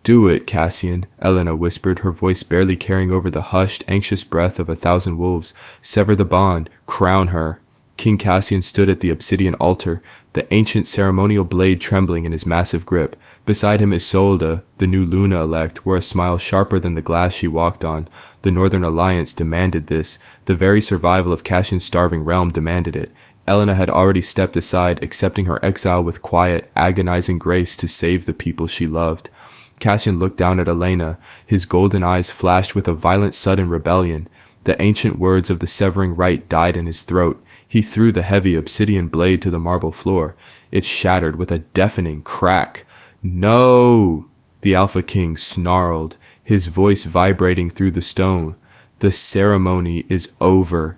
Do it, Cassian, Elena whispered, her voice barely carrying over the hushed, anxious breath of 1,000 wolves. Sever the bond. Crown her. King Cassian stood at the obsidian altar, the ancient ceremonial blade trembling in his massive grip. Beside him Isolde, the new Luna-elect, wore a smile sharper than the glass she walked on. The Northern Alliance demanded this. The very survival of Cassian's starving realm demanded it. Elena had already stepped aside, accepting her exile with quiet, agonizing grace to save the people she loved. Cassian looked down at Elena. His golden eyes flashed with a violent sudden rebellion. The ancient words of the severing rite died in his throat. He threw the heavy obsidian blade to the marble floor. It shattered with a deafening crack. No! The Alpha King snarled, his voice vibrating through the stone. The ceremony is over.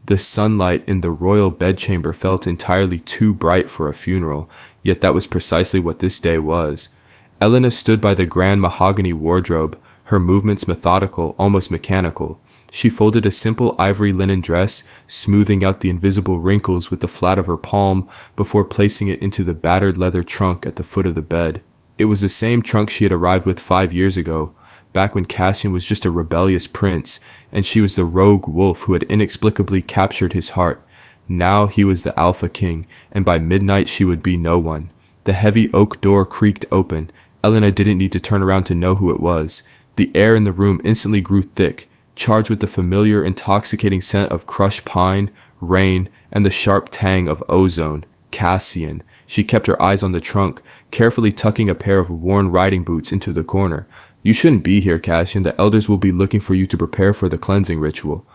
The sunlight in the royal bedchamber felt entirely too bright for a funeral, yet that was precisely what this day was. Elena stood by the grand mahogany wardrobe, her movements methodical, almost mechanical. She folded a simple ivory linen dress, smoothing out the invisible wrinkles with the flat of her palm before placing it into the battered leather trunk at the foot of the bed. It was the same trunk she had arrived with 5 years ago, back when Cassian was just a rebellious prince, and she was the rogue wolf who had inexplicably captured his heart. Now he was the Alpha King, and by midnight she would be no one. The heavy oak door creaked open. Elena didn't need to turn around to know who it was. The air in the room instantly grew thick, charged with the familiar, intoxicating scent of crushed pine, rain, and the sharp tang of ozone. Cassian. She kept her eyes on the trunk, carefully tucking a pair of worn riding boots into the corner. You shouldn't be here, Cassian. The elders will be looking for you to prepare for the cleansing ritual.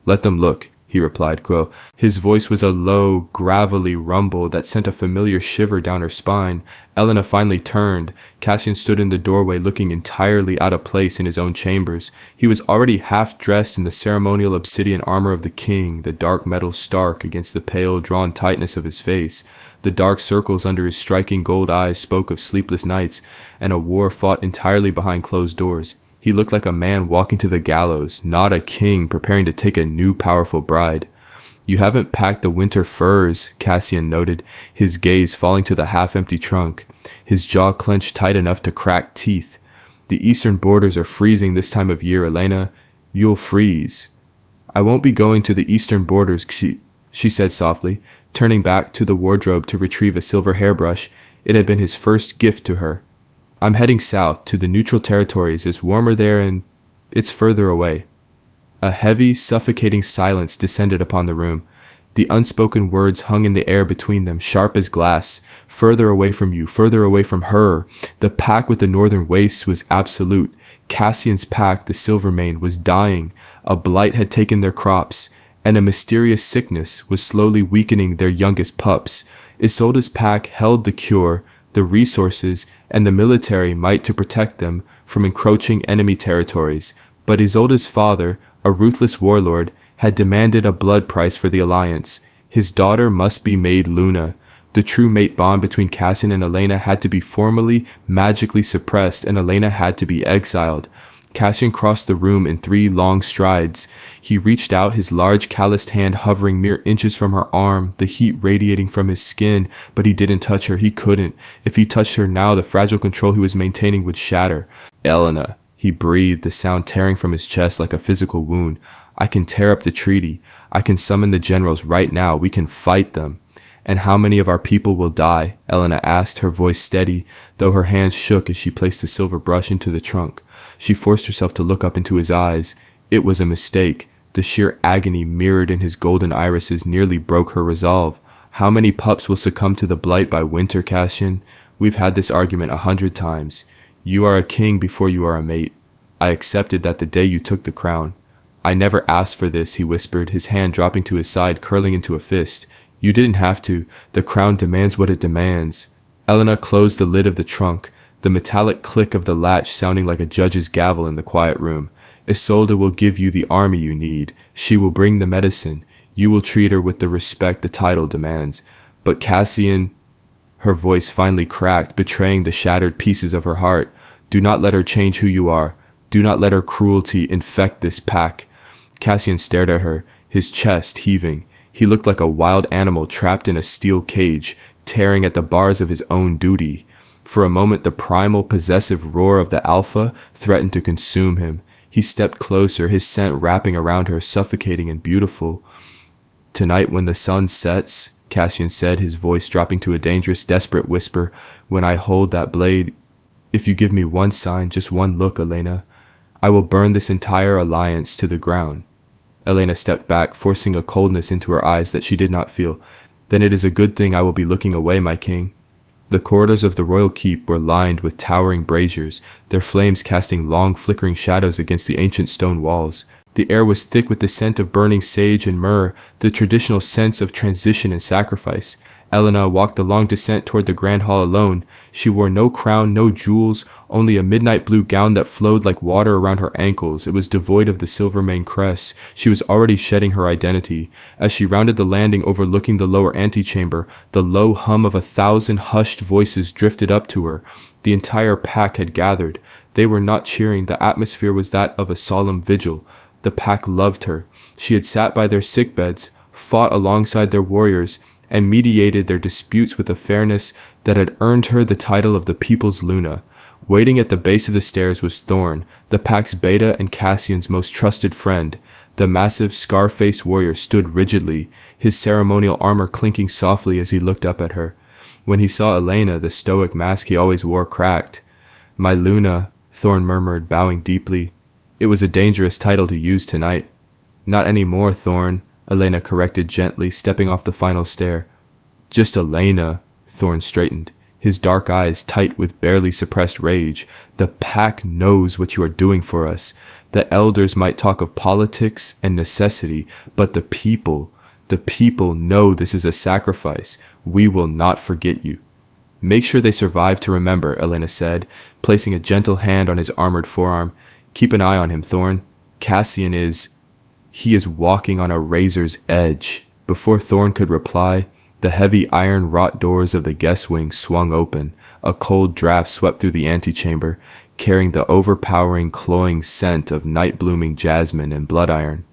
Let them look, he replied, His voice was a low, gravelly rumble that sent a familiar shiver down her spine. Elena finally turned. Cassian stood in the doorway looking entirely out of place in his own chambers. He was already half dressed in the ceremonial obsidian armor of the king, the dark metal stark against the pale, drawn tightness of his face. The dark circles under his striking gold eyes spoke of sleepless nights and a war fought entirely behind closed doors. He looked like a man walking to the gallows, not a king preparing to take a new powerful bride. You haven't packed the winter furs, Cassian noted, his gaze falling to the half-empty trunk, his jaw clenched tight enough to crack teeth. The eastern borders are freezing this time of year, Elena. You'll freeze. I won't be going to the eastern borders, she said softly, turning back to the wardrobe to retrieve a silver hairbrush. It had been his first gift to her. I'm heading south to the neutral territories. It's warmer there and it's further away. A heavy, suffocating silence descended upon the room. The unspoken words hung in the air between them, sharp as glass. Further away from you, further away from her. The pact with the northern wastes was absolute. Cassian's pact, the Silvermane, was dying. A blight had taken their crops, and a mysterious sickness was slowly weakening their youngest pups. Isolde's pact held the cure, the resources, and the military might to protect them from encroaching enemy territories. But Isolde's father, a ruthless warlord, had demanded a blood price for the alliance. His daughter must be made Luna. The true mate bond between Cassian and Elena had to be formally, magically suppressed, and Elena had to be exiled. Cassian crossed the room in 3 long strides. He reached out, his large calloused hand hovering mere inches from her arm, the heat radiating from his skin, but he didn't touch her. He couldn't. If he touched her now, the fragile control he was maintaining would shatter. Elena, he breathed, the sound tearing from his chest like a physical wound. I can tear up the treaty. I can summon the generals right now. We can fight them. And how many of our people will die? Elena asked, her voice steady, though her hands shook as she placed the silver brush into the trunk. She forced herself to look up into his eyes. It was a mistake. The sheer agony mirrored in his golden irises nearly broke her resolve. How many pups will succumb to the blight by winter, Cassian? We've had this argument 100 times. You are a king before you are a mate. I accepted that the day you took the crown. I never asked for this, he whispered, his hand dropping to his side, curling into a fist. You didn't have to. The crown demands what it demands. Elena closed the lid of the trunk, the metallic click of the latch sounding like a judge's gavel in the quiet room. Isolde will give you the army you need. She will bring the medicine. You will treat her with the respect the title demands. But Cassian, her voice finally cracked, betraying the shattered pieces of her heart. Do not let her change who you are. Do not let her cruelty infect this pack. Cassian stared at her, his chest heaving. He looked like a wild animal trapped in a steel cage, tearing at the bars of his own duty. For a moment, the primal, possessive roar of the alpha threatened to consume him. He stepped closer, his scent wrapping around her, suffocating and beautiful. "Tonight when the sun sets," Cassian said, his voice dropping to a dangerous, desperate whisper, "when I hold that blade, if you give me one sign, just one look, Elena, I will burn this entire alliance to the ground." Elena stepped back, forcing a coldness into her eyes that she did not feel. "Then it is a good thing I will be looking away, my king." The corridors of the royal keep were lined with towering braziers, their flames casting long flickering shadows against the ancient stone walls. The air was thick with the scent of burning sage and myrrh, the traditional sense of transition and sacrifice. Elena walked the long descent toward the grand hall alone. She wore no crown, no jewels, only a midnight blue gown that flowed like water around her ankles. It was devoid of the silver mane crest. She was already shedding her identity. As she rounded the landing overlooking the lower antechamber, the low hum of 1,000 hushed voices drifted up to her. The entire pack had gathered. They were not cheering. The atmosphere was that of a solemn vigil. The pack loved her. She had sat by their sickbeds, fought alongside their warriors, and mediated their disputes with a fairness that had earned her the title of the People's Luna. Waiting at the base of the stairs was Thorn, the pack's Beta and Cassian's most trusted friend. The massive, scar-faced warrior stood rigidly, his ceremonial armor clinking softly as he looked up at her. When he saw Elena, the stoic mask he always wore cracked. "My Luna," Thorn murmured, bowing deeply. It was a dangerous title to use tonight. "Not any more, Thorn," Elena corrected gently, stepping off the final stair. "Just Elena," Thorn straightened, his dark eyes tight with barely suppressed rage. "The pack knows what you are doing for us. The elders might talk of politics and necessity, but the people know this is a sacrifice. We will not forget you." "Make sure they survive to remember," Elena said, placing a gentle hand on his armored forearm. "Keep an eye on him, Thorn. Cassian he is walking on a razor's edge." Before Thorn could reply, the heavy iron-wrought doors of the guest wing swung open. A cold draft swept through the antechamber, carrying the overpowering, cloying scent of night-blooming jasmine and blood iron.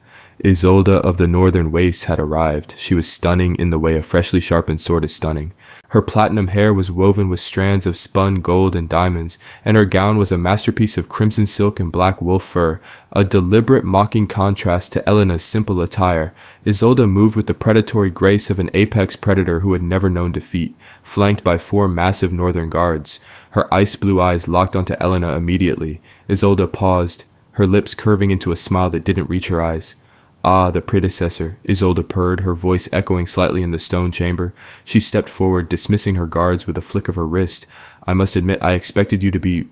Isolde of the Northern Wastes had arrived. She was stunning in the way a freshly sharpened sword is stunning. Her platinum hair was woven with strands of spun gold and diamonds, and her gown was a masterpiece of crimson silk and black wolf fur, a deliberate mocking contrast to Elena's simple attire. Isolde moved with the predatory grace of an apex predator who had never known defeat, flanked by 4 massive northern guards. Her ice-blue eyes locked onto Elena immediately. Isolde paused, her lips curving into a smile that didn't reach her eyes. "Ah, the predecessor," Isolde purred, her voice echoing slightly in the stone chamber. She stepped forward, dismissing her guards with a flick of her wrist. "I must admit I expected you to be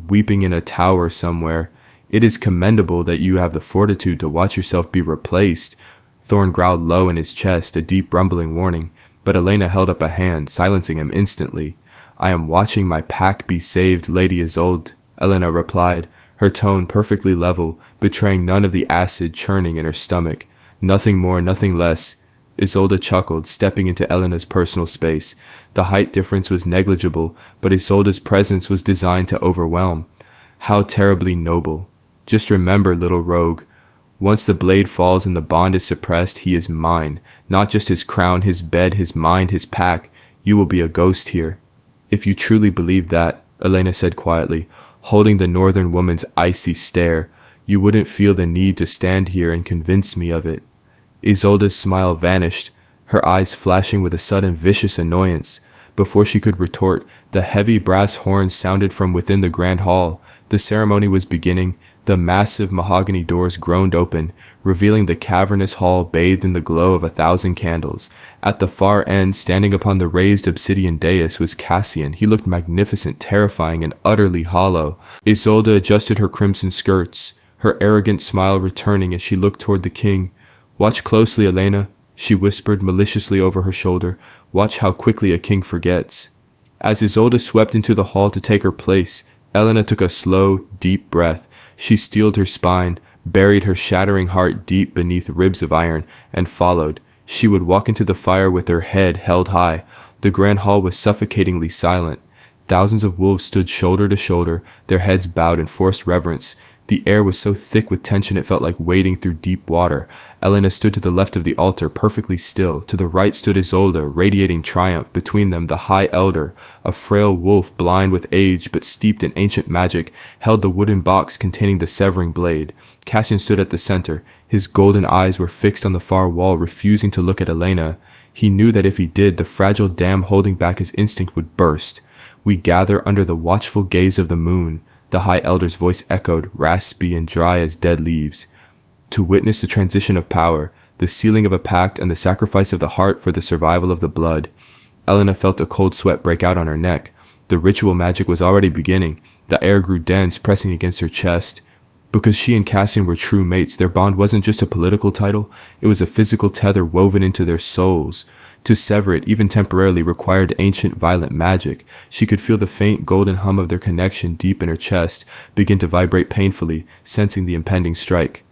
weeping in a tower somewhere. It is commendable that you have the fortitude to watch yourself be replaced." Thorn growled low in his chest, a deep rumbling warning, but Elena held up a hand, silencing him instantly. "I am watching my pack be saved, Lady Isolde," Elena replied, her tone perfectly level, betraying none of the acid churning in her stomach. "Nothing more, nothing less." Isolde chuckled, stepping into Elena's personal space. The height difference was negligible, but Isolde's presence was designed to overwhelm. "How terribly noble. Just remember, little rogue, once the blade falls and the bond is suppressed, he is mine. Not just his crown, his bed, his mind, his pack. You will be a ghost here." "If you truly believe that," Elena said quietly, holding the northern woman's icy stare, "you wouldn't feel the need to stand here and convince me of it." Isolde's smile vanished, her eyes flashing with a sudden vicious annoyance. Before she could retort, the heavy brass horns sounded from within the grand hall. The ceremony was beginning. The massive mahogany doors groaned open, revealing the cavernous hall bathed in the glow of 1,000 candles. At the far end, standing upon the raised obsidian dais, was Cassian. He looked magnificent, terrifying, and utterly hollow. Isolde adjusted her crimson skirts, her arrogant smile returning as she looked toward the king. "Watch closely, Elena," she whispered maliciously over her shoulder. "Watch how quickly a king forgets." As Isolde swept into the hall to take her place, Elena took a slow, deep breath. She steeled her spine, buried her shattering heart deep beneath ribs of iron, and followed. She would walk into the fire with her head held high. The grand hall was suffocatingly silent. Thousands of wolves stood shoulder to shoulder, their heads bowed in forced reverence. The air was so thick with tension it felt like wading through deep water. Elena stood to the left of the altar, perfectly still. To the right stood Isolde, radiating triumph. Between them, the High Elder, a frail wolf blind with age but steeped in ancient magic, held the wooden box containing the severing blade. Cassian stood at the center. His golden eyes were fixed on the far wall, refusing to look at Elena. He knew that if he did, the fragile dam holding back his instinct would burst. "We gather under the watchful gaze of the moon," the High Elder's voice echoed, raspy and dry as dead leaves, "to witness the transition of power, the sealing of a pact, and the sacrifice of the heart for the survival of the blood." Elena felt a cold sweat break out on her neck. The ritual magic was already beginning. The air grew dense, pressing against her chest. Because she and Cassian were true mates, their bond wasn't just a political title, it was a physical tether woven into their souls. To sever it, even temporarily, required ancient violent magic. She could feel the faint golden hum of their connection deep in her chest begin to vibrate painfully, sensing the impending strike.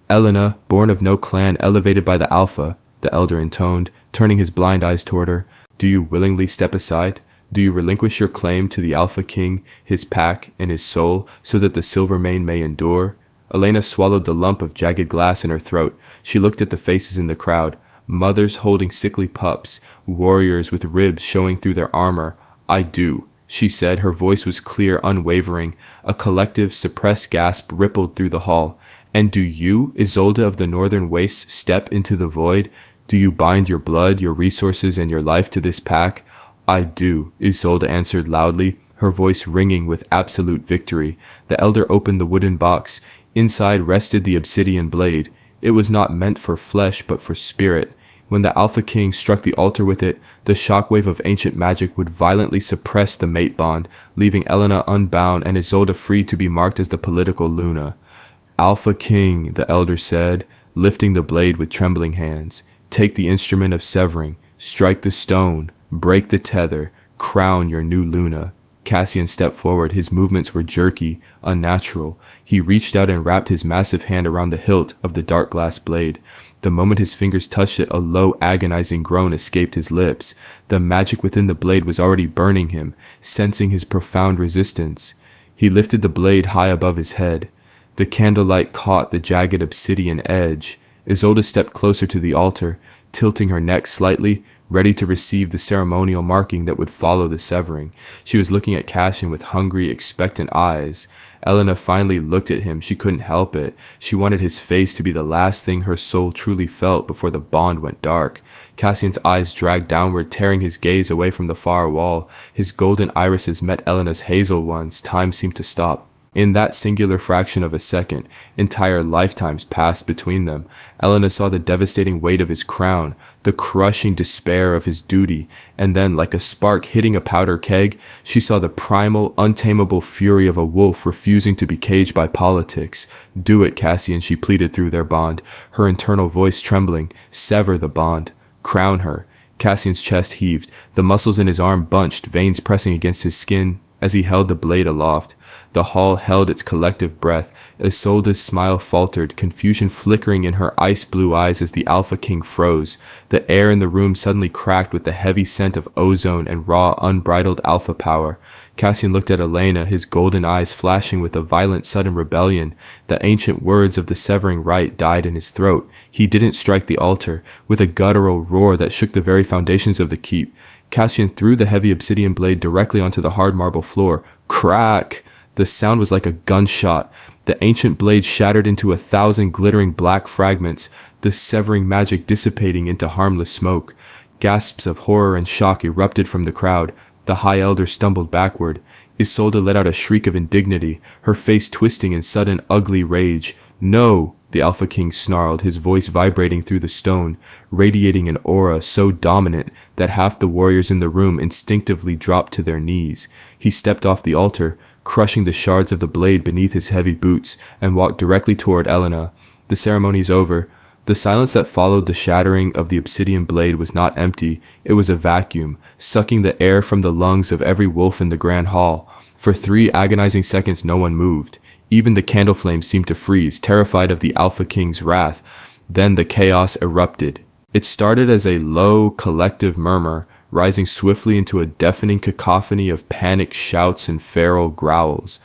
"Elena, born of no clan, elevated by the Alpha," the elder intoned, turning his blind eyes toward her. "Do you willingly step aside? Do you relinquish your claim to the Alpha King, his pack, and his soul, so that the Silvermane may endure?" Elena swallowed the lump of jagged glass in her throat. She looked at the faces in the crowd. Mothers holding sickly pups, warriors with ribs showing through their armor. "I do," she said. Her voice was clear, unwavering. A collective, suppressed gasp rippled through the hall. "And do you, Isolde of the Northern Wastes, step into the void? Do you bind your blood, your resources, and your life to this pack?" "I do," Isolde answered loudly, her voice ringing with absolute victory. The elder opened the wooden box. Inside rested the obsidian blade. It was not meant for flesh, but for spirit. When the Alpha King struck the altar with it, the shockwave of ancient magic would violently suppress the mate bond, leaving Elena unbound and Isolde free to be marked as the political Luna. "Alpha King," the elder said, lifting the blade with trembling hands. "Take the instrument of severing, strike the stone, break the tether, crown your new Luna." Cassian stepped forward. His movements were jerky, unnatural. He reached out and wrapped his massive hand around the hilt of the dark glass blade. The moment his fingers touched it, a low, agonizing groan escaped his lips. The magic within the blade was already burning him, sensing his profound resistance. He lifted the blade high above his head. The candlelight caught the jagged obsidian edge. Isolde stepped closer to the altar, tilting her neck slightly, ready to receive the ceremonial marking that would follow the severing. She was looking at Cassian with hungry, expectant eyes. Elena finally looked at him. She couldn't help it. She wanted his face to be the last thing her soul truly felt before the bond went dark. Cassian's eyes dragged downward, tearing his gaze away from the far wall. His golden irises met Elena's hazel ones. Time seemed to stop. In that singular fraction of a second, entire lifetimes passed between them. Elena saw the devastating weight of his crown, the crushing despair of his duty, and then, like a spark hitting a powder keg, she saw the primal, untamable fury of a wolf refusing to be caged by politics. "Do it, Cassian," she pleaded through their bond, her internal voice trembling. "Sever the bond. Crown her." Cassian's chest heaved. The muscles in his arm bunched, veins pressing against his skin as he held the blade aloft. The hall held its collective breath. Isolde's smile faltered, confusion flickering in her ice-blue eyes as the Alpha King froze. The air in the room suddenly cracked with the heavy scent of ozone and raw, unbridled alpha power. Cassian looked at Elena, his golden eyes flashing with a violent, sudden rebellion. The ancient words of the severing rite died in his throat. He didn't strike the altar. With a guttural roar that shook the very foundations of the keep, Cassian threw the heavy obsidian blade directly onto the hard marble floor. Crack! The sound was like a gunshot. The ancient blade shattered into 1,000 glittering black fragments, the severing magic dissipating into harmless smoke. Gasps of horror and shock erupted from the crowd. The High Elder stumbled backward. Isolde let out a shriek of indignity, her face twisting in sudden, ugly rage. "No!" the Alpha King snarled, his voice vibrating through the stone, radiating an aura so dominant that half the warriors in the room instinctively dropped to their knees. He stepped off the altar, crushing the shards of the blade beneath his heavy boots, and walked directly toward Elena. The ceremony's over. The silence that followed the shattering of the obsidian blade was not empty. It was a vacuum, sucking the air from the lungs of every wolf in the grand hall. For 3 agonizing seconds no one moved. Even the candle flames seemed to freeze, terrified of the Alpha King's wrath. Then the chaos erupted. It started as a low, collective murmur, rising swiftly into a deafening cacophony of panicked shouts and feral growls.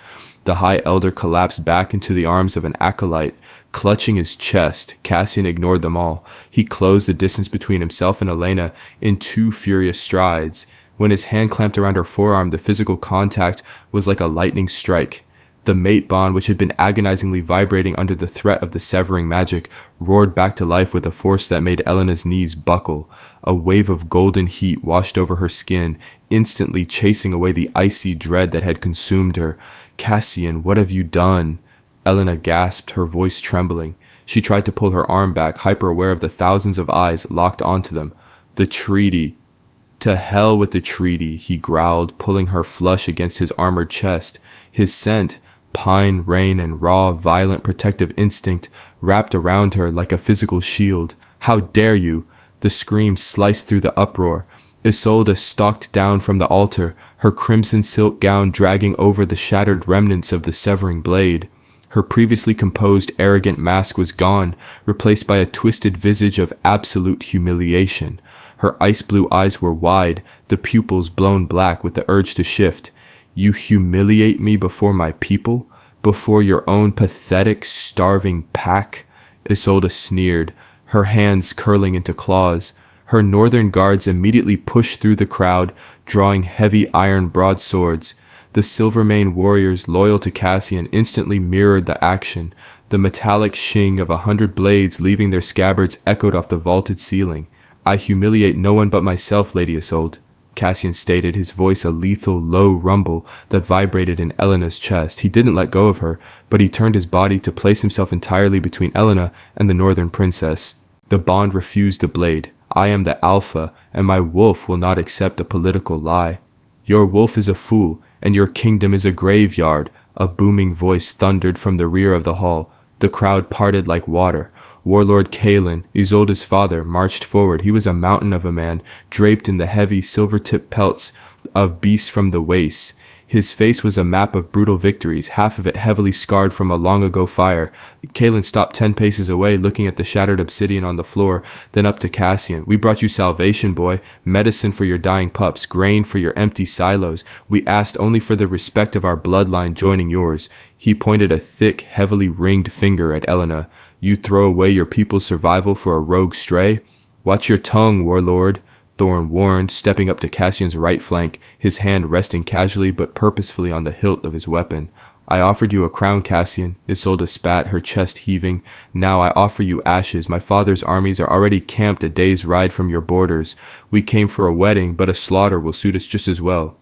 The High Elder collapsed back into the arms of an acolyte. Clutching his chest, Cassian ignored them all. He closed the distance between himself and Elena in 2 furious strides. When his hand clamped around her forearm, the physical contact was like a lightning strike. The mate bond, which had been agonizingly vibrating under the threat of the severing magic, roared back to life with a force that made Elena's knees buckle. A wave of golden heat washed over her skin, instantly chasing away the icy dread that had consumed her. "Cassian, what have you done?" Elena gasped, her voice trembling. She tried to pull her arm back, hyper-aware of the thousands of eyes locked onto them. "The treaty." "To hell with the treaty," he growled, pulling her flush against his armored chest. His scent, pine, rain, and raw, violent protective instinct, wrapped around her like a physical shield. "How dare you!" The scream sliced through the uproar. Isolde stalked down from the altar, her crimson silk gown dragging over the shattered remnants of the severing blade. Her previously composed, arrogant mask was gone, replaced by a twisted visage of absolute humiliation. Her ice-blue eyes were wide, the pupils blown black with the urge to shift. "You humiliate me before my people? Before your own pathetic, starving pack?" Isolde sneered, her hands curling into claws. Her northern guards immediately pushed through the crowd, drawing heavy iron broadswords. The Silvermane warriors loyal to Cassian instantly mirrored the action. The metallic shing of 100 blades leaving their scabbards echoed off the vaulted ceiling. "I humiliate no one but myself, Lady Isolde," Cassian stated, his voice a lethal, low rumble that vibrated in Elena's chest. He didn't let go of her, but he turned his body to place himself entirely between Elena and the Northern Princess. The bond refused the blade. "I am the Alpha, and my wolf will not accept a political lie." "Your wolf is a fool, and your kingdom is a graveyard," a booming voice thundered from the rear of the hall. The crowd parted like water. Warlord Kalen, Isolde's father, marched forward. He was a mountain of a man, draped in the heavy, silver-tipped pelts of beasts from the waist. His face was a map of brutal victories, half of it heavily scarred from a long-ago fire. Kalen stopped 10 paces away, looking at the shattered obsidian on the floor, then up to Cassian. "We brought you salvation, boy. Medicine for your dying pups, grain for your empty silos. We asked only for the respect of our bloodline joining yours." He pointed a thick, heavily ringed finger at Elena. "You throw away your people's survival for a rogue stray? Watch your tongue, warlord," Thorn warned, stepping up to Cassian's right flank, his hand resting casually but purposefully on the hilt of his weapon. "I offered you a crown, Cassian," Isolde spat, her chest heaving. "Now I offer you ashes. My father's armies are already camped a day's ride from your borders. We came for a wedding, but a slaughter will suit us just as well."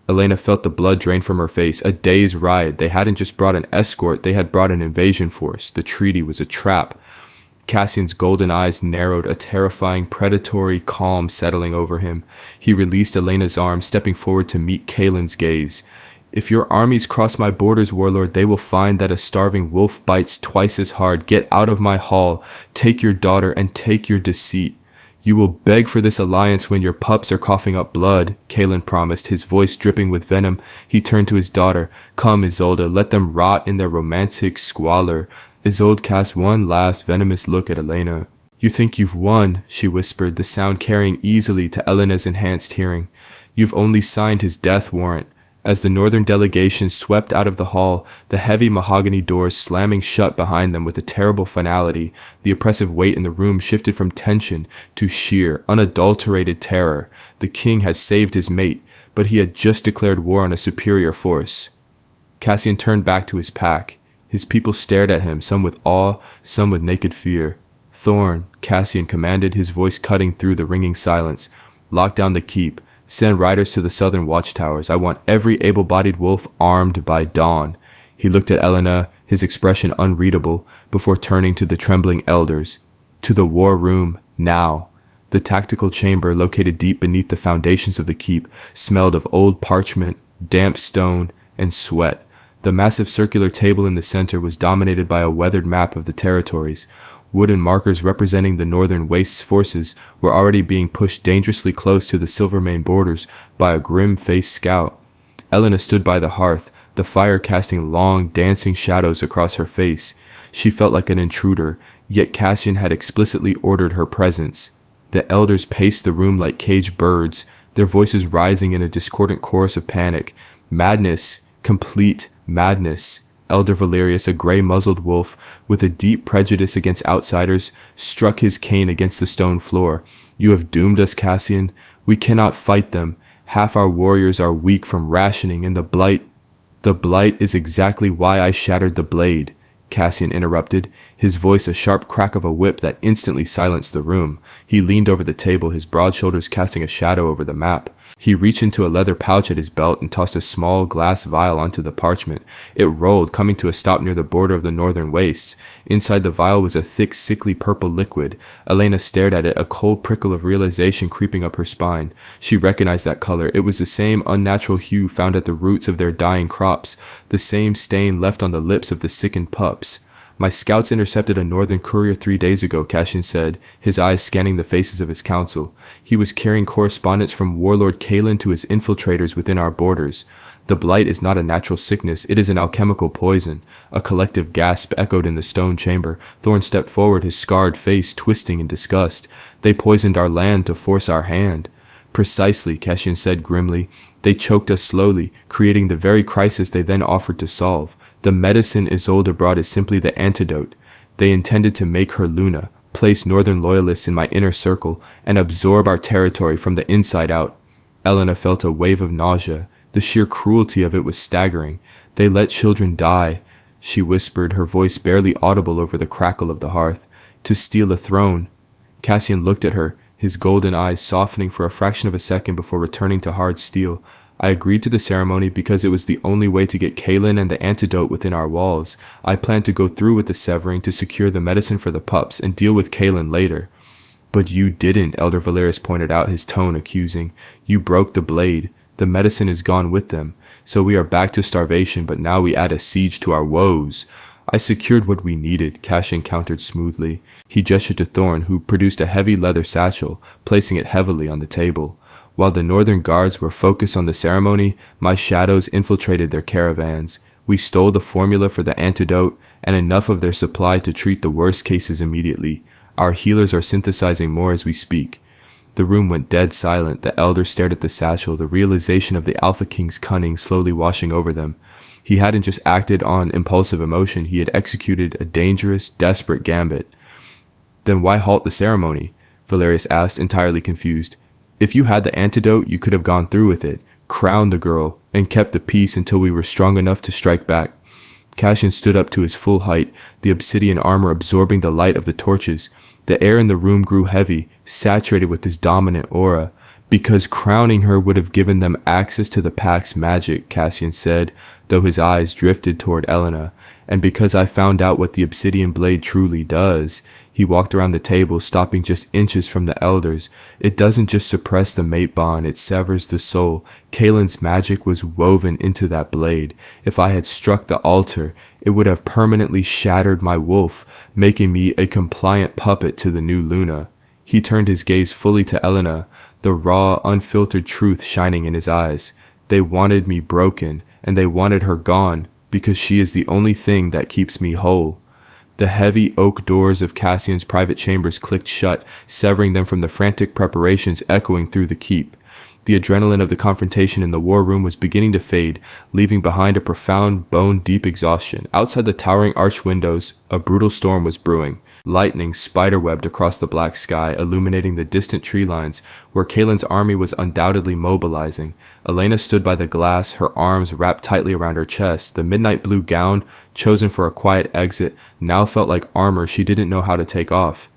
Elena felt the blood drain from her face. A day's ride. They hadn't just brought an escort, they had brought an invasion force. The treaty was a trap. Cassian's golden eyes narrowed, a terrifying, predatory calm settling over him. He released Elena's arm, stepping forward to meet Kalen's gaze. "If your armies cross my borders, warlord, they will find that a starving wolf bites twice as hard. Get out of my hall. Take your daughter and take your deceit. You will beg for this alliance when your pups are coughing up blood," Kalen promised, his voice dripping with venom. He turned to his daughter. "Come, Isolde, let them rot in their romantic squalor." Isolde cast one last venomous look at Elena. "You think you've won," she whispered, the sound carrying easily to Elena's enhanced hearing. "You've only signed his death warrant." As the northern delegation swept out of the hall, the heavy mahogany doors slamming shut behind them with a terrible finality, the oppressive weight in the room shifted from tension to sheer, unadulterated terror. The king had saved his mate, but he had just declared war on a superior force. Cassian turned back to his pack. His people stared at him, some with awe, some with naked fear. "Thorn," Cassian commanded, his voice cutting through the ringing silence. "Lock down the keep. Send riders to the southern watchtowers. I want every able-bodied wolf armed by dawn." He looked at Elena, his expression unreadable, before turning to the trembling elders. "To the war room, now." The tactical chamber, located deep beneath the foundations of the keep, smelled of old parchment, damp stone, and sweat. The massive circular table in the center was dominated by a weathered map of the territories. Wooden markers representing the Northern Wast's forces were already being pushed dangerously close to the Silvermane borders by a grim-faced scout. Elena stood by the hearth, the fire casting long, dancing shadows across her face. She felt like an intruder, yet Cassian had explicitly ordered her presence. The elders paced the room like caged birds, their voices rising in a discordant chorus of panic. Madness, complete Madness. Elder Valerius, a gray-muzzled wolf with a deep prejudice against outsiders, struck his cane against the stone floor. You have doomed us, Cassian. We cannot fight them. Half our warriors are weak from rationing, and the blight is exactly why I shattered the blade, Cassian interrupted, his voice a sharp crack of a whip that instantly silenced the room. He leaned over the table, his broad shoulders casting a shadow over the map. He reached into a leather pouch at his belt and tossed a small glass vial onto the parchment. It rolled, coming to a stop near the border of the northern wastes. Inside the vial was a thick, sickly purple liquid. Elena stared at it, a cold prickle of realization creeping up her spine. She recognized that color. It was the same unnatural hue found at the roots of their dying crops, the same stain left on the lips of the sickened pups. My scouts intercepted a northern courier 3 days ago, Cassian said, his eyes scanning the faces of his council. He was carrying correspondence from Warlord Kalen to his infiltrators within our borders. The blight is not a natural sickness, it is an alchemical poison. A collective gasp echoed in the stone chamber. Thorn stepped forward, his scarred face twisting in disgust. They poisoned our land to force our hand. Precisely, Cassian said grimly. They choked us slowly, creating the very crisis they then offered to solve. The medicine Isolde brought is simply the antidote. They intended to make her Luna, place northern loyalists in my inner circle, and absorb our territory from the inside out. Elena felt a wave of nausea. The sheer cruelty of it was staggering. They let children die, she whispered, her voice barely audible over the crackle of the hearth, to steal a throne. Cassian looked at her, his golden eyes softening for a fraction of a second before returning to hard steel. I agreed to the ceremony because it was the only way to get Kalen and the antidote within our walls. I planned to go through with the severing to secure the medicine for the pups and deal with Kalen later. But you didn't, Elder Valerius pointed out, his tone accusing. You broke the blade. The medicine is gone with them. So we are back to starvation, but now we add a siege to our woes. I secured what we needed, Cassian countered smoothly. He gestured to Thorn, who produced a heavy leather satchel, placing it heavily on the table. While the northern guards were focused on the ceremony, my shadows infiltrated their caravans. We stole the formula for the antidote and enough of their supply to treat the worst cases immediately. Our healers are synthesizing more as we speak. The room went dead silent. The elder stared at the satchel, the realization of the Alpha King's cunning slowly washing over them. He hadn't just acted on impulsive emotion, he had executed a dangerous, desperate gambit. Then why halt the ceremony? Valerius asked, entirely confused. If you had the antidote, you could have gone through with it, crowned the girl, and kept the peace until we were strong enough to strike back. Cassian stood up to his full height, the obsidian armor absorbing the light of the torches. The air in the room grew heavy, saturated with his dominant aura. Because crowning her would have given them access to the pack's magic, Cassian said, though his eyes drifted toward Elena. And because I found out what the obsidian blade truly does. He walked around the table, stopping just inches from the elders. It doesn't just suppress the mate bond, it severs the soul. Kalen's magic was woven into that blade. If I had struck the altar, it would have permanently shattered my wolf, making me a compliant puppet to the new Luna. He turned his gaze fully to Elena, the raw, unfiltered truth shining in his eyes. They wanted me broken, and they wanted her gone, because she is the only thing that keeps me whole. The heavy oak doors of Cassian's private chambers clicked shut, severing them from the frantic preparations echoing through the keep. The adrenaline of the confrontation in the war room was beginning to fade, leaving behind a profound, bone-deep exhaustion. Outside the towering arched windows, a brutal storm was brewing. Lightning spiderwebbed across the black sky, illuminating the distant tree lines where Kalen's army was undoubtedly mobilizing. Elena stood by the glass, her arms wrapped tightly around her chest. The midnight blue gown, chosen for a quiet exit, now felt like armor she didn't know how to take off.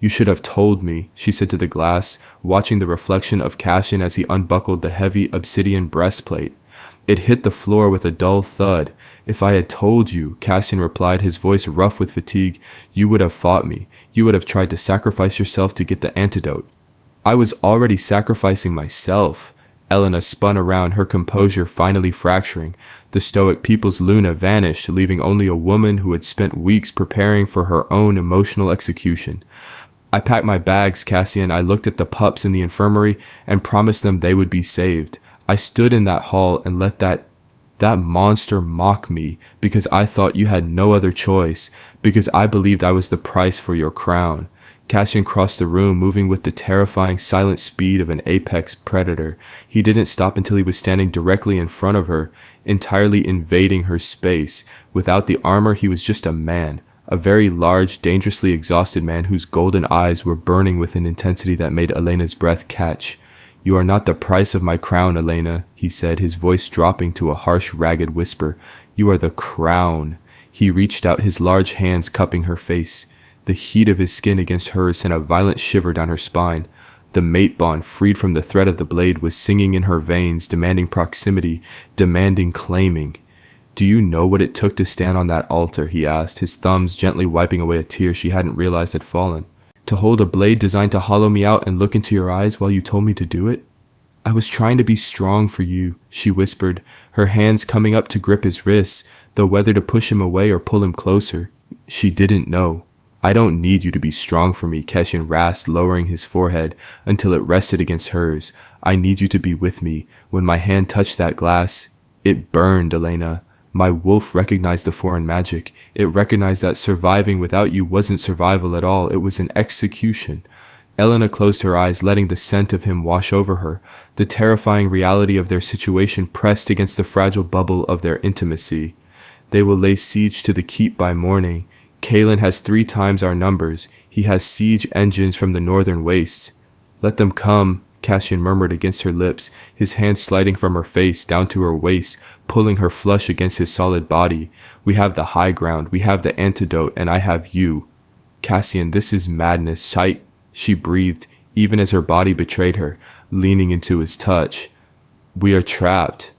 You should have told me, she said to the glass, watching the reflection of Cassian as he unbuckled the heavy obsidian breastplate. It hit the floor with a dull thud. If I had told you, Cassian replied, his voice rough with fatigue, you would have fought me. You would have tried to sacrifice yourself to get the antidote. I was already sacrificing myself. Elena spun around, her composure finally fracturing. The stoic people's Luna vanished, leaving only a woman who had spent weeks preparing for her own emotional execution. I packed my bags, Cassian. I looked at the pups in the infirmary and promised them they would be saved. I stood in that hall and let that monster mock me because I thought you had no other choice, because I believed I was the price for your crown. Cassian crossed the room, moving with the terrifying silent speed of an apex predator. He didn't stop until he was standing directly in front of her. entirely invading her space. Without the armor, he was just a man. A very large, dangerously exhausted man whose golden eyes were burning with an intensity that made Elena's breath catch. "You are not the price of my crown, Elena," he said, his voice dropping to a harsh, ragged whisper. "You are the crown." He reached out, his large hands cupping her face. The heat of his skin against hers sent a violent shiver down her spine. The mate bond, freed from the thread of the blade, was singing in her veins, demanding proximity, demanding claiming. "Do you know what it took to stand on that altar?" he asked, his thumbs gently wiping away a tear she hadn't realized had fallen. "To hold a blade designed to hollow me out and look into your eyes while you told me to do it?" "I was trying to be strong for you," she whispered, her hands coming up to grip his wrists, though whether to push him away or pull him closer. She didn't know. "I don't need you to be strong for me," Cassian rasped, lowering his forehead until it rested against hers. "I need you to be with me. When my hand touched that glass, it burned, Elena. My wolf recognized the foreign magic. It recognized that surviving without you wasn't survival at all. It was an execution." Elena closed her eyes, letting the scent of him wash over her. The terrifying reality of their situation pressed against the fragile bubble of their intimacy. "They will lay siege to the keep by morning. Kalen has 3 times our numbers. He has siege engines from the northern wastes." "Let them come," Cassian murmured against her lips, his hands sliding from her face down to her waist, pulling her flush against his solid body. "We have the high ground. We have the antidote, and I have you." "Cassian, this is madness. She breathed, even as her body betrayed her, leaning into his touch. "We are trapped."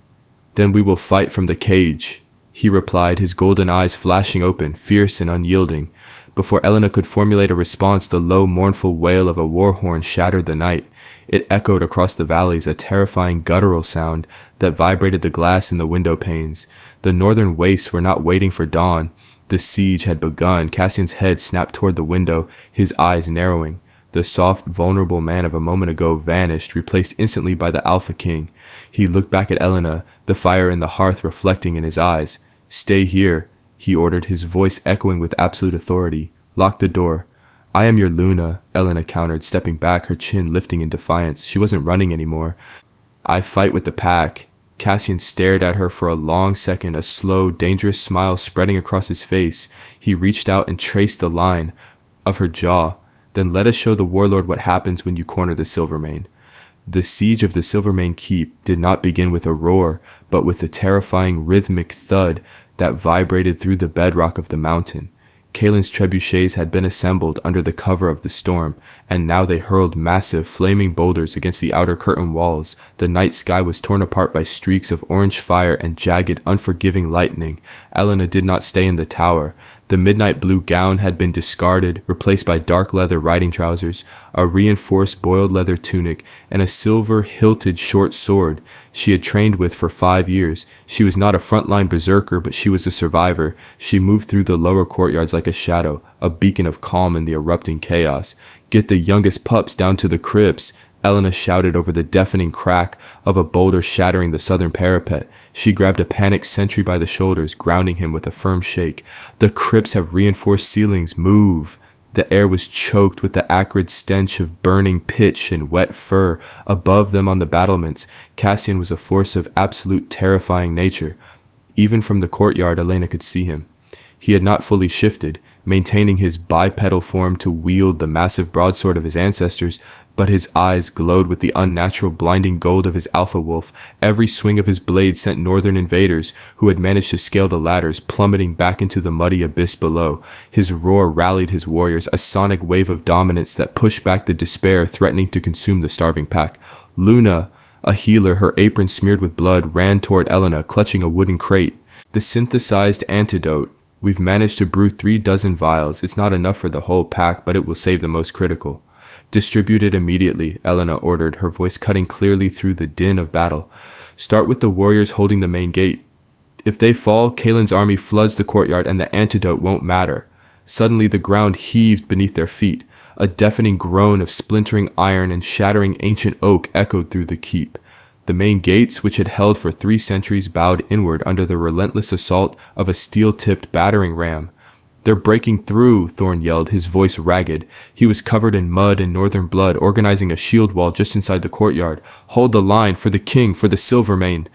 "Then we will fight from the cage," he replied, his golden eyes flashing open, fierce and unyielding. Before Elena could formulate a response, the low, mournful wail of a war horn shattered the night. It echoed across the valleys, a terrifying guttural sound that vibrated the glass in the window panes. The northern wastes were not waiting for dawn. The siege had begun. Cassian's head snapped toward the window, his eyes narrowing. The soft, vulnerable man of a moment ago vanished, replaced instantly by the Alpha King. He looked back at Elena, the fire in the hearth reflecting in his eyes. "Stay here," he ordered, his voice echoing with absolute authority. "Lock the door." "I am your Luna," Elena countered, stepping back, her chin lifting in defiance. She wasn't running anymore. "I fight with the pack." Cassian stared at her for a long second, a slow, dangerous smile spreading across his face. He reached out and traced the line of her jaw. "Then let us show the warlord what happens when you corner the Silvermane." The siege of the Silvermane Keep did not begin with a roar, but with a terrifying rhythmic thud that vibrated through the bedrock of the mountain. Kalen's trebuchets had been assembled under the cover of the storm, and now they hurled massive, flaming boulders against the outer curtain walls. The night sky was torn apart by streaks of orange fire and jagged, unforgiving lightning. Elena did not stay in the tower. The midnight blue gown had been discarded, replaced by dark leather riding trousers, a reinforced boiled leather tunic, and a silver hilted short sword she had trained with for 5 years. She was not a frontline berserker, but she was a survivor. She moved through the lower courtyards like a shadow, a beacon of calm in the erupting chaos. "Get the youngest pups down to the crypts," Elena shouted over the deafening crack of a boulder shattering the southern parapet. She grabbed a panicked sentry by the shoulders, grounding him with a firm shake. "The crypts have reinforced ceilings. Move!" The air was choked with the acrid stench of burning pitch and wet fur. Above them on the battlements, Cassian was a force of absolute terrifying nature. Even from the courtyard, Elena could see him. He had not fully shifted, maintaining his bipedal form to wield the massive broadsword of his ancestors, but his eyes glowed with the unnatural blinding gold of his alpha wolf. Every swing of his blade sent northern invaders, who had managed to scale the ladders, plummeting back into the muddy abyss below. His roar rallied his warriors, a sonic wave of dominance that pushed back the despair threatening to consume the starving pack. Luna, a healer, her apron smeared with blood, ran toward Elena, clutching a wooden crate. "The synthesized antidote. We've managed to brew 3 dozen vials. It's not enough for the whole pack, but it will save the most critical." "Distribute it immediately," Elena ordered, her voice cutting clearly through the din of battle. "Start with the warriors holding the main gate. If they fall, Kalen's army floods the courtyard and the antidote won't matter." Suddenly the ground heaved beneath their feet. A deafening groan of splintering iron and shattering ancient oak echoed through the keep. The main gates, which had held for 3 centuries, bowed inward under the relentless assault of a steel-tipped battering ram. "They're breaking through," Thorn yelled, his voice ragged. He was covered in mud and northern blood, organizing a shield wall just inside the courtyard. "Hold the line, for the king, for the Silvermane."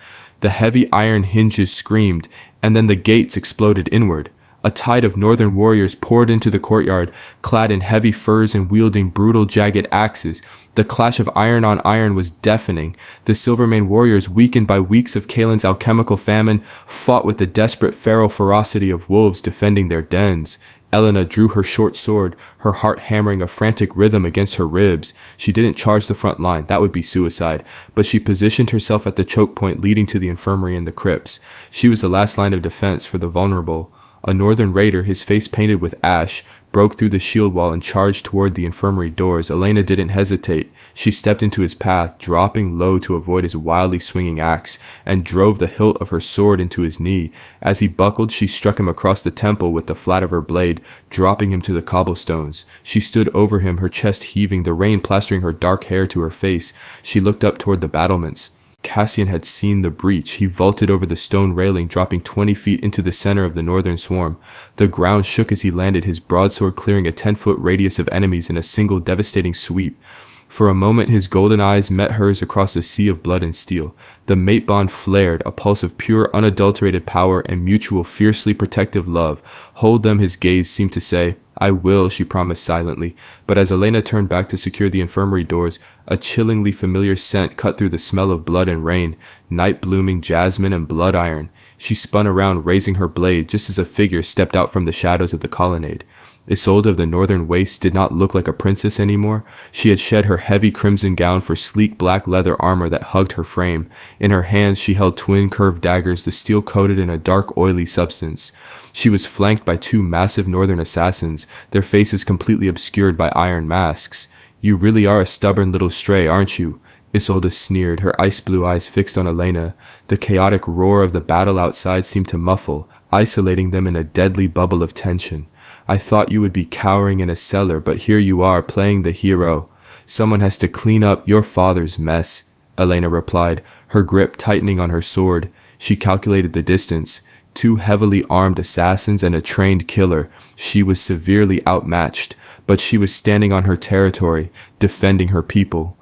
The heavy iron hinges screamed, and then the gates exploded inward. A tide of northern warriors poured into the courtyard, clad in heavy furs and wielding brutal, jagged axes. The clash of iron on iron was deafening. The Silvermane warriors, weakened by weeks of Kaelin's alchemical famine, fought with the desperate feral ferocity of wolves defending their dens. Elena drew her short sword, her heart hammering a frantic rhythm against her ribs. She didn't charge the front line, that would be suicide, but she positioned herself at the choke point leading to the infirmary and the crypts. She was the last line of defense for the vulnerable. A northern raider, his face painted with ash, broke through the shield wall and charged toward the infirmary doors. Elena didn't hesitate. She stepped into his path, dropping low to avoid his wildly swinging axe, and drove the hilt of her sword into his knee. As he buckled, she struck him across the temple with the flat of her blade, dropping him to the cobblestones. She stood over him, her chest heaving, the rain plastering her dark hair to her face. She looked up toward the battlements. Cassian had seen the breach. He vaulted over the stone railing, dropping 20 feet into the center of the northern swarm. The ground shook as he landed, his broadsword clearing a 10-foot radius of enemies in a single devastating sweep. For a moment his golden eyes met hers across a sea of blood and steel. The mate bond flared, a pulse of pure, unadulterated power and mutual, fiercely protective love. Hold them, his gaze seemed to say. I will, she promised silently, but as Elena turned back to secure the infirmary doors, a chillingly familiar scent cut through the smell of blood and rain, night-blooming jasmine and blood iron. She spun around, raising her blade, just as a figure stepped out from the shadows of the colonnade. Isolde of the Northern Wastes did not look like a princess anymore. She had shed her heavy crimson gown for sleek black leather armor that hugged her frame. In her hands she held twin curved daggers, the steel coated in a dark oily substance. She was flanked by two massive northern assassins, their faces completely obscured by iron masks. You really are a stubborn little stray, aren't you? Isolde sneered, her ice blue eyes fixed on Elena. The chaotic roar of the battle outside seemed to muffle, isolating them in a deadly bubble of tension. I thought you would be cowering in a cellar, but here you are, playing the hero. Someone has to clean up your father's mess, Elena replied, her grip tightening on her sword. She calculated the distance. 2 heavily armed assassins and a trained killer. She was severely outmatched, but she was standing on her territory, defending her people.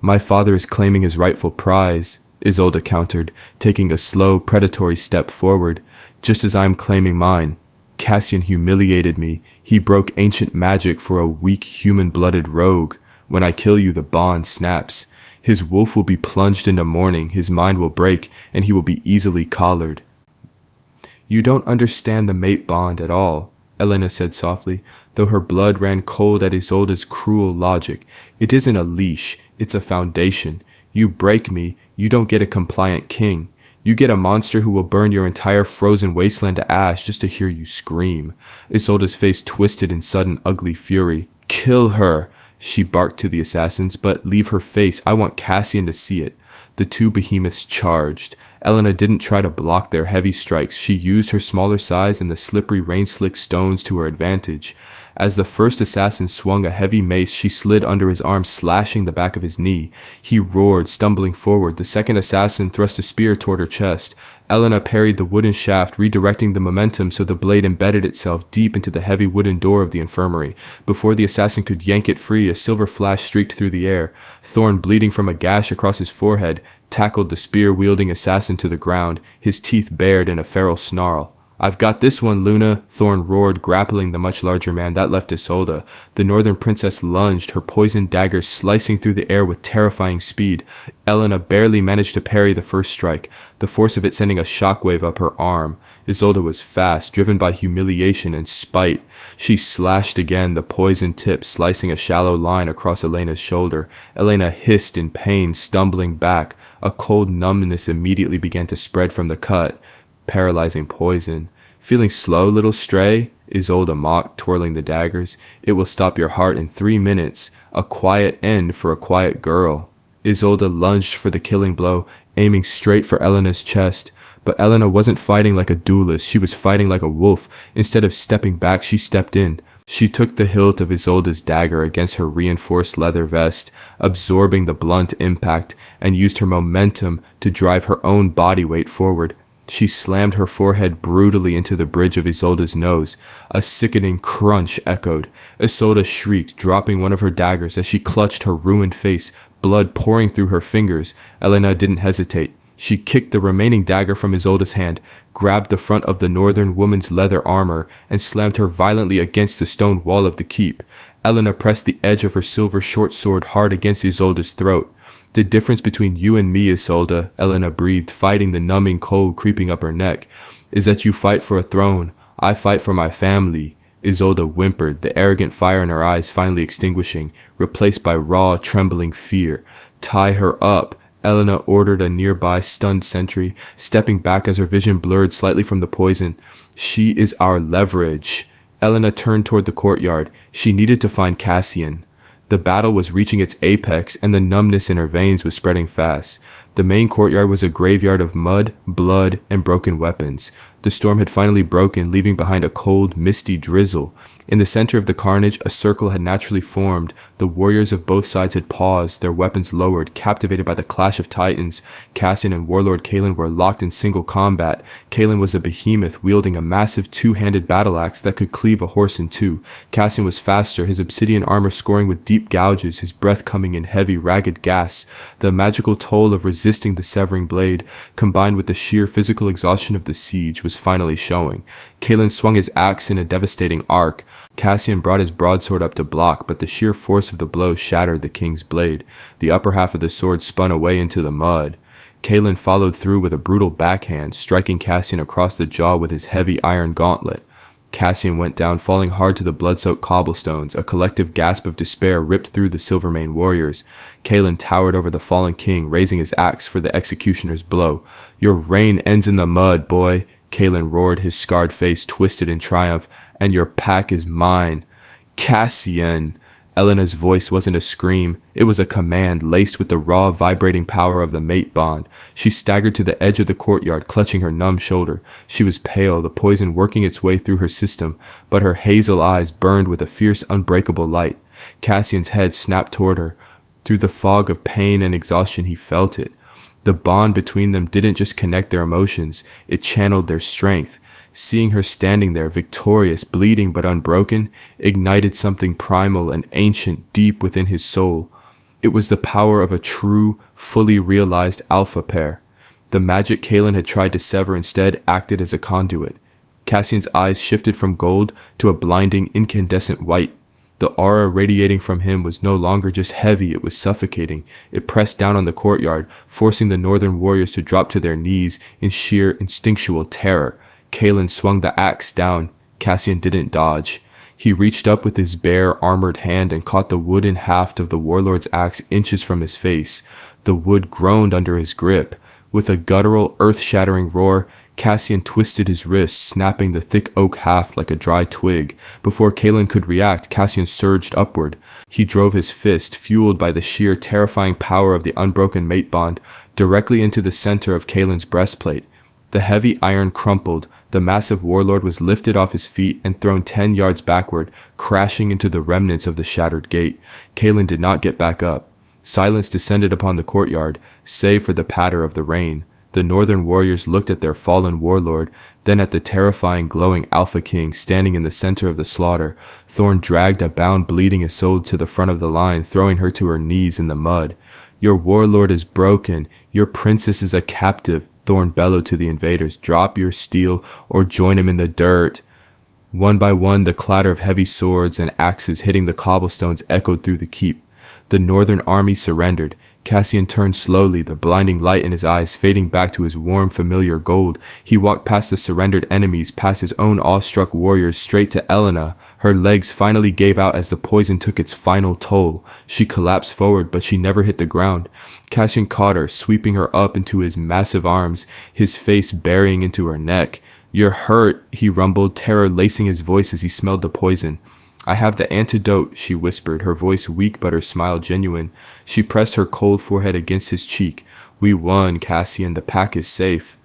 My father is claiming his rightful prize, Isolde countered, taking a slow, predatory step forward, just as I am claiming mine. Cassian humiliated me. He broke ancient magic for a weak, human-blooded rogue. When I kill you, the bond snaps. His wolf will be plunged into mourning, his mind will break, and he will be easily collared. You don't understand the mate bond at all, Elena said softly, though her blood ran cold at Isolde's cruel logic. It isn't a leash, it's a foundation. You break me, you don't get a compliant king. You get a monster who will burn your entire frozen wasteland to ash just to hear you scream. Isolde's face twisted in sudden ugly fury. Kill her, she barked to the assassins, but leave her face. I want Cassian to see it. The 2 behemoths charged. Elena didn't try to block their heavy strikes. She used her smaller size and the slippery rain-slick stones to her advantage. As the first assassin swung a heavy mace, she slid under his arm, slashing the back of his knee. He roared, stumbling forward. The second assassin thrust a spear toward her chest. Elena parried the wooden shaft, redirecting the momentum so the blade embedded itself deep into the heavy wooden door of the infirmary. Before the assassin could yank it free, a silver flash streaked through the air. Thorn, bleeding from a gash across his forehead, tackled the spear-wielding assassin to the ground, his teeth bared in a feral snarl. I've got this one, Luna, Thorn roared, grappling the much larger man. That left Isolde. The northern princess lunged, her poisoned dagger slicing through the air with terrifying speed. Elena barely managed to parry the first strike, the force of it sending a shockwave up her arm. Isolde was fast, driven by humiliation and spite. She slashed again, the poisoned tip slicing a shallow line across Elena's shoulder. Elena hissed in pain, stumbling back. A cold numbness immediately began to spread from the cut. Paralyzing poison. Feeling slow, little stray? Isolde mocked, twirling the daggers. It will stop your heart in 3 minutes. A quiet end for a quiet girl. Isolde lunged for the killing blow, aiming straight for Elena's chest. But Elena wasn't fighting like a duelist. She was fighting like a wolf. Instead of stepping back, she stepped in. She took the hilt of Isolde's dagger against her reinforced leather vest, absorbing the blunt impact, and used her momentum to drive her own body weight forward. She slammed her forehead brutally into the bridge of Isolde's nose. A sickening crunch echoed. Isolde shrieked, dropping one of her daggers as she clutched her ruined face, blood pouring through her fingers. Elena didn't hesitate. She kicked the remaining dagger from Isolda's hand, grabbed the front of the northern woman's leather armor, and slammed her violently against the stone wall of the keep. Elena pressed the edge of her silver short sword hard against Isolda's throat. "The difference between you and me, Isolda," Elena breathed, fighting the numbing cold creeping up her neck, "is that you fight for a throne. I fight for my family." Isolda whimpered, the arrogant fire in her eyes finally extinguishing, replaced by raw, trembling fear. "Tie her up," Elena ordered a nearby stunned sentry, stepping back as her vision blurred slightly from the poison. "She is our leverage." Elena turned toward the courtyard. She needed to find Cassian. The battle was reaching its apex, and the numbness in her veins was spreading fast. The main courtyard was a graveyard of mud, blood, and broken weapons. The storm had finally broken, leaving behind a cold, misty drizzle. In the center of the carnage, a circle had naturally formed. The warriors of both sides had paused, their weapons lowered, captivated by the clash of titans. Cassian and Warlord Kalen were locked in single combat. Kalen was a behemoth, wielding a massive two-handed battle axe that could cleave a horse in two. Cassian was faster, his obsidian armor scoring with deep gouges, his breath coming in heavy, ragged gasps. The magical toll of resisting the severing blade, combined with the sheer physical exhaustion of the siege, was finally showing. Kalen swung his axe in a devastating arc. Cassian brought his broadsword up to block, but the sheer force of the blow shattered the king's blade. The upper half of the sword spun away into the mud. Kalen followed through with a brutal backhand, striking Cassian across the jaw with his heavy iron gauntlet. Cassian went down, falling hard to the blood-soaked cobblestones. A collective gasp of despair ripped through the Silvermane warriors. Kalen towered over the fallen king, raising his axe for the executioner's blow. "Your reign ends in the mud, boy," Kalen roared, his scarred face twisted in triumph. "And your pack is mine." "Cassian!" Elena's voice wasn't a scream. It was a command laced with the raw, vibrating power of the mate bond. She staggered to the edge of the courtyard, clutching her numb shoulder. She was pale, the poison working its way through her system, but her hazel eyes burned with a fierce, unbreakable light. Cassian's head snapped toward her. Through the fog of pain and exhaustion, he felt it. The bond between them didn't just connect their emotions, it channeled their strength. Seeing her standing there, victorious, bleeding but unbroken, ignited something primal and ancient deep within his soul. It was the power of a true, fully realized alpha pair. The magic Kalen had tried to sever instead acted as a conduit. Cassian's eyes shifted from gold to a blinding, incandescent white. The aura radiating from him was no longer just heavy, it was suffocating. It pressed down on the courtyard, forcing the northern warriors to drop to their knees in sheer, instinctual terror. Kalen swung the axe down. Cassian didn't dodge. He reached up with his bare, armored hand and caught the wooden haft of the warlord's axe inches from his face. The wood groaned under his grip. With a guttural, earth-shattering roar, Cassian twisted his wrist, snapping the thick oak haft like a dry twig. Before Kalen could react, Cassian surged upward. He drove his fist, fueled by the sheer, terrifying power of the unbroken mate bond, directly into the center of Kalen's breastplate. The heavy iron crumpled. The massive warlord was lifted off his feet and thrown 10 yards backward, crashing into the remnants of the shattered gate. Kalen did not get back up. Silence descended upon the courtyard, save for the patter of the rain. The northern warriors looked at their fallen warlord, then at the terrifying, glowing Alpha King standing in the center of the slaughter. Thorn dragged a bound, bleeding Isolde to the front of the line, throwing her to her knees in the mud. "Your warlord is broken. Your princess is a captive," Thorn bellowed to the invaders. "Drop your steel or join him in the dirt." One by one, the clatter of heavy swords and axes hitting the cobblestones echoed through the keep. The northern army surrendered. Cassian turned slowly, the blinding light in his eyes fading back to his warm, familiar gold. He walked past the surrendered enemies, past his own awestruck warriors, straight to Elena. Her legs finally gave out as the poison took its final toll. She collapsed forward, but she never hit the ground. Cassian caught her, sweeping her up into his massive arms, his face burying into her neck. "You're hurt," he rumbled, terror lacing his voice as he smelled the poison. "I have the antidote," she whispered, her voice weak but her smile genuine. She pressed her cold forehead against his cheek. "We won, Cassian. The pack is safe."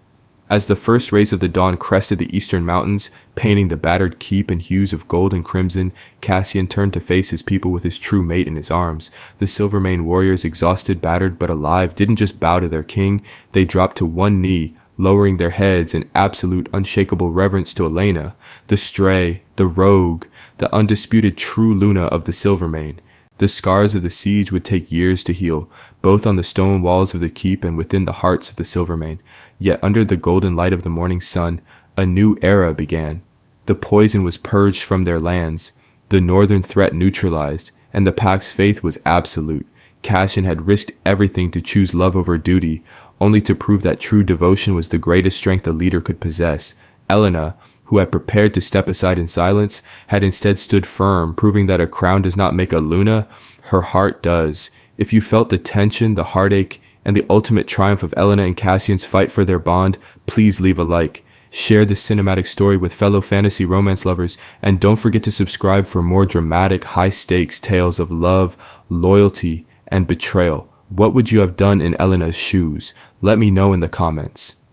As the first rays of the dawn crested the eastern mountains, painting the battered keep in hues of gold and crimson, Cassian turned to face his people with his true mate in his arms. The Silvermane warriors, exhausted, battered, but alive, didn't just bow to their king. They dropped to one knee, lowering their heads in absolute, unshakable reverence to Elena, the stray, the rogue, the undisputed true Luna of the Silvermane. The scars of the siege would take years to heal, both on the stone walls of the keep and within the hearts of the Silvermane. Yet under the golden light of the morning sun, a new era began. The poison was purged from their lands, the northern threat neutralized, and the pack's faith was absolute. Cassian had risked everything to choose love over duty, only to prove that true devotion was the greatest strength a leader could possess. Elena, who had prepared to step aside in silence, had instead stood firm, proving that a crown does not make a Luna, her heart does. If you felt the tension, the heartache, and the ultimate triumph of Elena and Cassian's fight for their bond, please leave a like. Share this cinematic story with fellow fantasy romance lovers, and don't forget to subscribe for more dramatic, high-stakes tales of love, loyalty, and betrayal. What would you have done in Elena's shoes? Let me know in the comments.